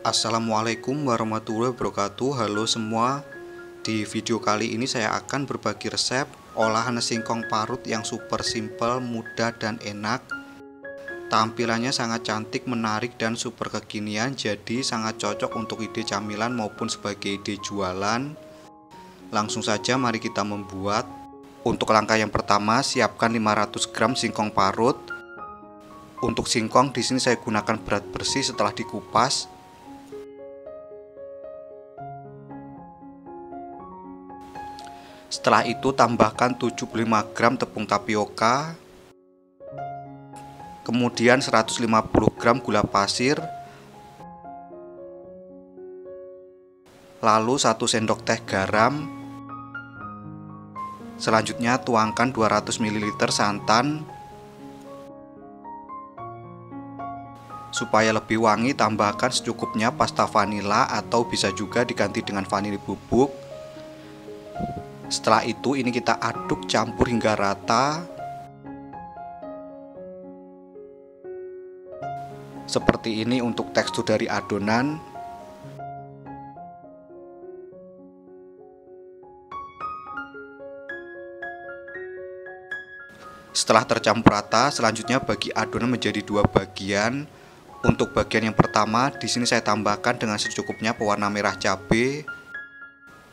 Assalamualaikum warahmatullahi wabarakatuh. Halo semua. Di video kali ini saya akan berbagi resep olahan singkong parut yang super simple, mudah dan enak. Tampilannya sangat cantik, menarik dan super kekinian, jadi sangat cocok untuk ide camilan maupun sebagai ide jualan. Langsung saja mari kita membuat. Untuk langkah yang pertama, siapkan 500 gram singkong parut. Untuk singkong di sini saya gunakan berat bersih setelah dikupas. Setelah itu tambahkan 75 gram tepung tapioka, kemudian 150 gram gula pasir, lalu 1 sendok teh garam. Selanjutnya tuangkan 200 ml santan. Supaya lebih wangi, tambahkan secukupnya pasta vanila atau bisa juga diganti dengan vanili bubuk. Setelah itu ini kita aduk campur hingga rata. Seperti ini untuk tekstur dari adonan. Setelah tercampur rata, selanjutnya bagi adonan menjadi dua bagian. Untuk bagian yang pertama, di sini saya tambahkan dengan secukupnya pewarna merah cabai.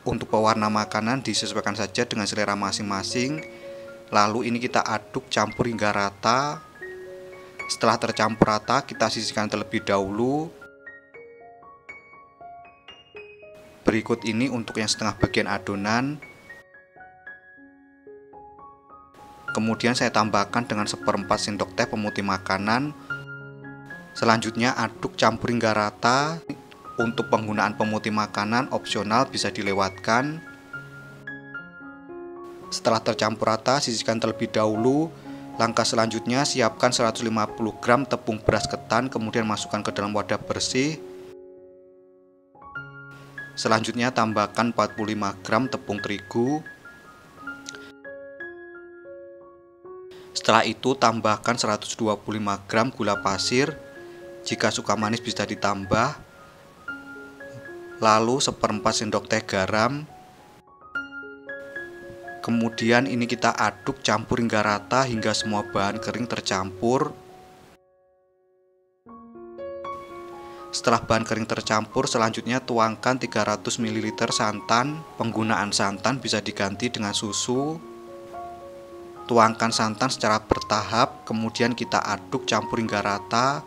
Untuk pewarna makanan disesuaikan saja dengan selera masing-masing. Lalu ini kita aduk campur hingga rata. Setelah tercampur rata, kita sisihkan terlebih dahulu. Berikut ini untuk yang setengah bagian adonan. Kemudian saya tambahkan dengan 1/4 sendok teh pemutih makanan. Selanjutnya aduk campur hingga rata. Untuk penggunaan pemutih makanan opsional, bisa dilewatkan. Setelah tercampur rata, sisihkan terlebih dahulu. Langkah selanjutnya, siapkan 150 gram tepung beras ketan, kemudian masukkan ke dalam wadah bersih. Selanjutnya tambahkan 45 gram tepung terigu. Setelah itu tambahkan 125 gram gula pasir. Jika suka manis bisa ditambah. Lalu 1/4 sendok teh garam. Kemudian ini kita aduk campur hingga rata hingga semua bahan kering tercampur. Setelah bahan kering tercampur, selanjutnya tuangkan 300 ml santan. Penggunaan santan bisa diganti dengan susu. Tuangkan santan secara bertahap, kemudian kita aduk campur hingga rata.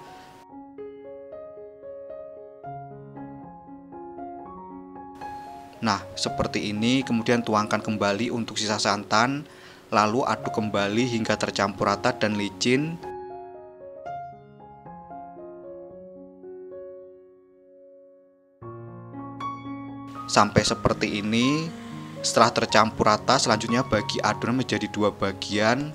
Nah, seperti ini. Kemudian tuangkan kembali untuk sisa santan, lalu aduk kembali hingga tercampur rata dan licin. Sampai seperti ini. Setelah tercampur rata, selanjutnya bagi adonan menjadi dua bagian.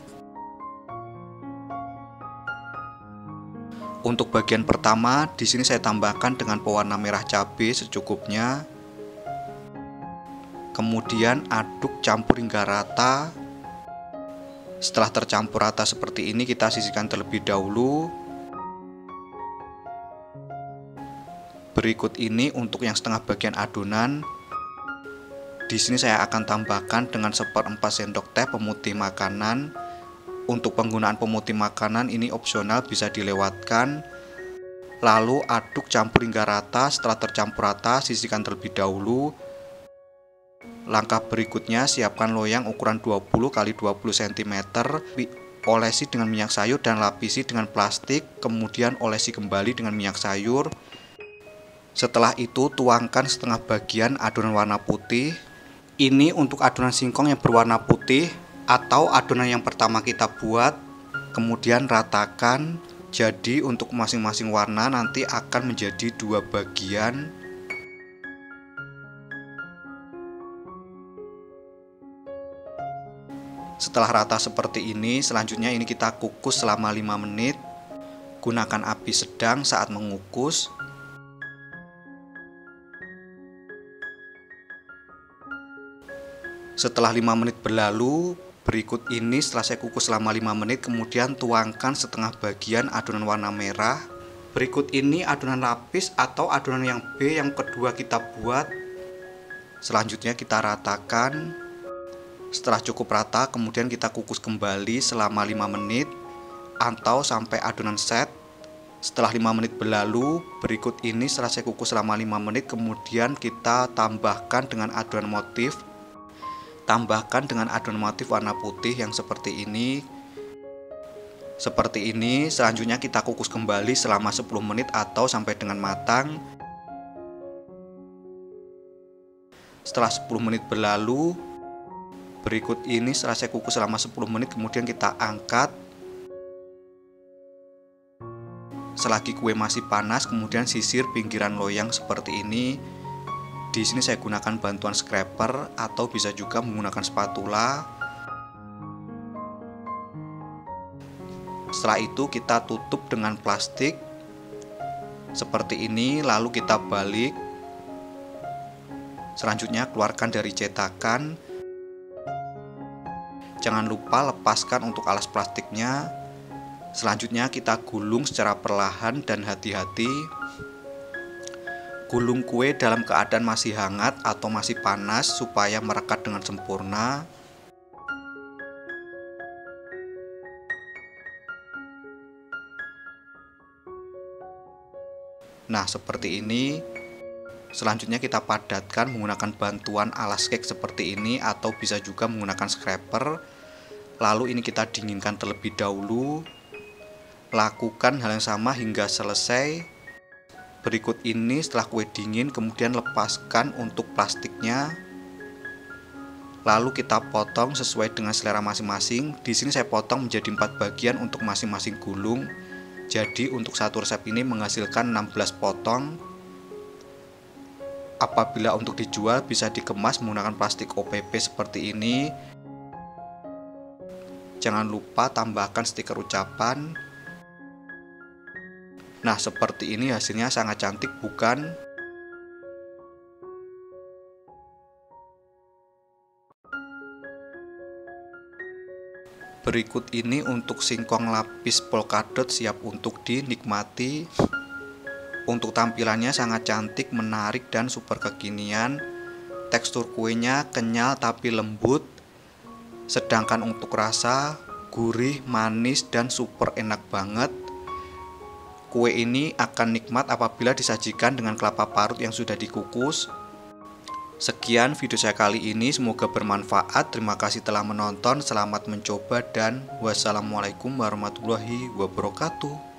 Untuk bagian pertama, di sini saya tambahkan dengan pewarna merah cabai secukupnya. Kemudian aduk campur hingga rata. Setelah tercampur rata seperti ini, kita sisihkan terlebih dahulu. Berikut ini untuk yang setengah bagian adonan. Di sini saya akan tambahkan dengan 1/4 sendok teh pemutih makanan. Untuk penggunaan pemutih makanan ini opsional, bisa dilewatkan. Lalu aduk campur hingga rata. Setelah tercampur rata, sisihkan terlebih dahulu. Langkah berikutnya, siapkan loyang ukuran 20 x 20 cm. Olesi dengan minyak sayur dan lapisi dengan plastik. Kemudian olesi kembali dengan minyak sayur. Setelah itu tuangkan setengah bagian adonan warna putih. Ini untuk adonan singkong yang berwarna putih atau adonan yang pertama kita buat. Kemudian ratakan. Jadi untuk masing-masing warna nanti akan menjadi dua bagian. Setelah rata seperti ini, selanjutnya ini kita kukus selama 5 menit. Gunakan api sedang saat mengukus. Setelah 5 menit berlalu, berikut ini setelah saya kukus selama 5 menit, kemudian tuangkan setengah bagian adonan warna merah. Berikut ini adonan lapis atau adonan yang B yang kedua kita buat. Selanjutnya kita ratakan. Setelah cukup rata, kemudian kita kukus kembali selama 5 menit atau sampai adonan set. Setelah 5 menit berlalu, berikut ini setelah saya kukus selama 5 menit, kemudian kita tambahkan dengan adonan motif. Tambahkan dengan adonan motif warna putih yang seperti ini. Selanjutnya kita kukus kembali selama 10 menit atau sampai dengan matang. Setelah 10 menit berlalu, berikut ini setelah saya kukus selama 10 menit, kemudian kita angkat. Selagi kue masih panas, kemudian sisir pinggiran loyang seperti ini. Di sini saya gunakan bantuan scraper atau bisa juga menggunakan spatula. Setelah itu kita tutup dengan plastik seperti ini, lalu kita balik. Selanjutnya keluarkan dari cetakan. Jangan lupa lepaskan untuk alas plastiknya. Selanjutnya kita gulung secara perlahan dan hati-hati. Gulung kue dalam keadaan masih hangat atau masih panas supaya merekat dengan sempurna. Nah, seperti ini. Selanjutnya kita padatkan menggunakan bantuan alas cake seperti ini atau bisa juga menggunakan scraper. Lalu ini kita dinginkan terlebih dahulu. Lakukan hal yang sama hingga selesai. Berikut ini setelah kue dingin, kemudian lepaskan untuk plastiknya. Lalu kita potong sesuai dengan selera masing-masing. Di sini saya potong menjadi 4 bagian untuk masing-masing gulung. Jadi untuk satu resep ini menghasilkan 16 potong. Apabila untuk dijual bisa dikemas menggunakan plastik OPP seperti ini. Jangan lupa tambahkan stiker ucapan. Nah, seperti ini hasilnya sangat cantik, bukan? Berikut ini untuk singkong lapis polkadot siap untuk dinikmati. Untuk tampilannya sangat cantik, menarik, dan super kekinian. Tekstur kuenya kenyal tapi lembut. Sedangkan untuk rasa, gurih, manis, dan super enak banget. Kue ini akan nikmat apabila disajikan dengan kelapa parut yang sudah dikukus. Sekian video saya kali ini, semoga bermanfaat. Terima kasih telah menonton, selamat mencoba, dan wassalamualaikum warahmatullahi wabarakatuh.